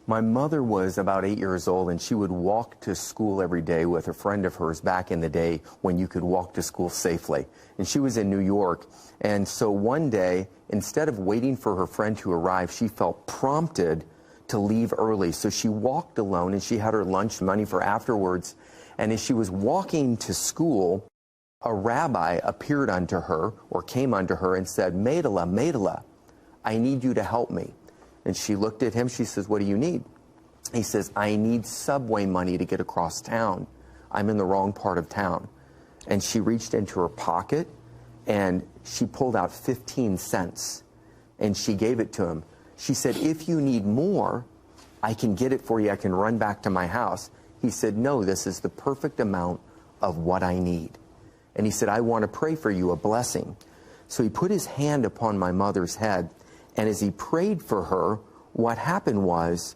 My mother was about 8 years old, and she would walk to school every day with a friend of hers back in the day when you could walk to school safely. And she was in New York. And so one day, instead of waiting for her friend to arrive, she felt prompted to leave early. So she walked alone, and she had her lunch money for afterwards. And as she was walking to school, a rabbi appeared unto her, or came unto her, and said, "Maidala, Maidala, I need you to help me." And she looked at him. She says, "What do you need?" He says, "I need subway money to get across town. I'm in the wrong part of town." And she reached into her pocket, and she pulled out 15 cents, and she gave it to him. She said, "If you need more, I can get it for you. I can run back to my house." He said, "No, this is the perfect amount of what I need." And he said, "I want to pray for you, a blessing." So he put his hand upon my mother's head, and as he prayed for her, what happened was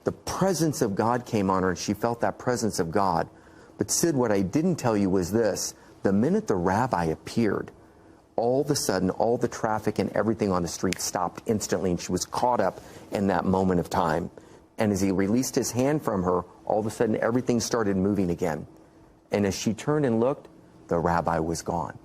the presence of God came on her, and she felt that presence of God. But Sid, what I didn't tell you was this: the minute the rabbi appeared, all of a sudden, all the traffic and everything on the street stopped instantly, and she was caught up in that moment of time. And as he released his hand from her, all of a sudden, everything started moving again. And as she turned and looked, the rabbi was gone.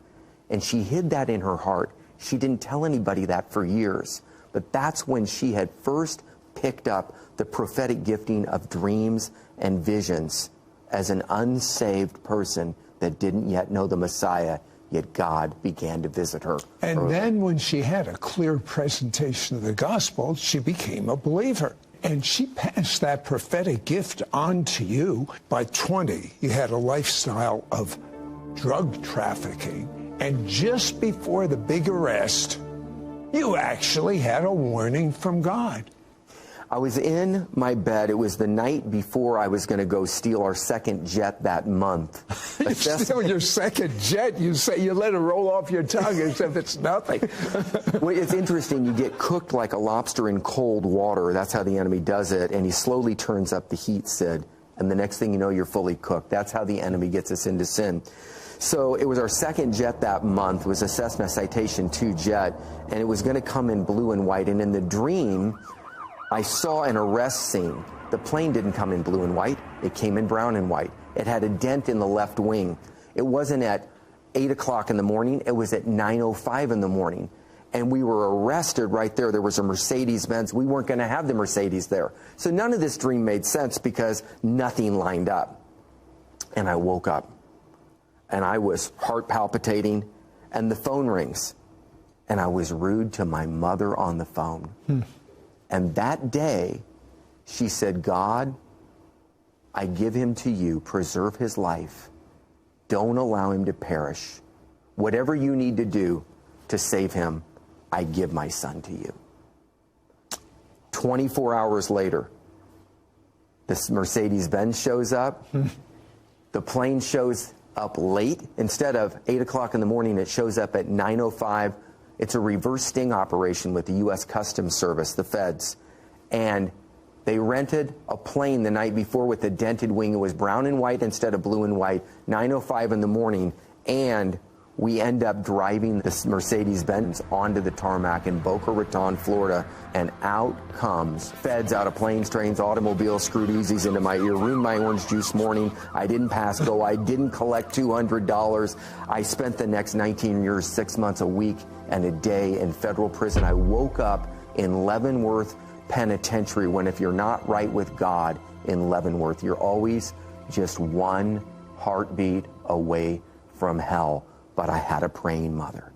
And she hid that in her heart. She didn't tell anybody that for years. But that's when she had first picked up the prophetic gifting of dreams and visions as an unsaved person that didn't yet know the Messiah, yet God began to visit her. And then when she had a clear presentation of the gospel, she became a believer. And she passed that prophetic gift on to you. By 20, you had a lifestyle of drug trafficking. And just before the big arrest, you actually had a warning from God. I was in my bed. It was the night before I was going to go steal our second jet that month. You steal your second jet? You say you let it roll off your tongue as if it's nothing. Well, it's interesting. You get cooked like a lobster in cold water. That's how the enemy does it. And he slowly turns up the heat, Sid. And the next thing you know, you're fully cooked. That's how the enemy gets us into sin. So it was our second jet that month. It was a Cessna Citation II jet, and it was going to come in blue and white. And in the dream, I saw an arrest scene. The plane didn't come in blue and white. It came in brown and white. It had a dent in the left wing. It wasn't at 8 o'clock in the morning. It was at 9:05 in the morning. And we were arrested right there. There was a Mercedes-Benz. We weren't going to have the Mercedes there. So none of this dream made sense because nothing lined up. And I woke up. And I was heart palpitating, and the phone rings. And I was rude to my mother on the phone. And that day, she said, "God, I give him to you. Preserve his life. Don't allow him to perish. Whatever you need to do to save him, I give my son to you." 24 hours later, this Mercedes-Benz shows up. The plane shows up late. Instead of 8 o'clock in the morning, it shows up at 9:05. It's a reverse sting operation with the U.S. Customs Service, the feds. And they rented a plane the night before with a dented wing. It was brown and white instead of blue and white, 9:05 in the morning. And we end up driving this Mercedes-Benz onto the tarmac in Boca Raton, Florida, and out comes feds out of planes, trains, automobiles, screwed Uzis into my ear, ruined my orange juice morning. I didn't pass go. I didn't collect $200. I spent the next 19 years, 6 months, a week, and a day in federal prison. I woke up in Leavenworth Penitentiary when if you're not right with God in Leavenworth, you're always just one heartbeat away from hell. But I had a praying mother.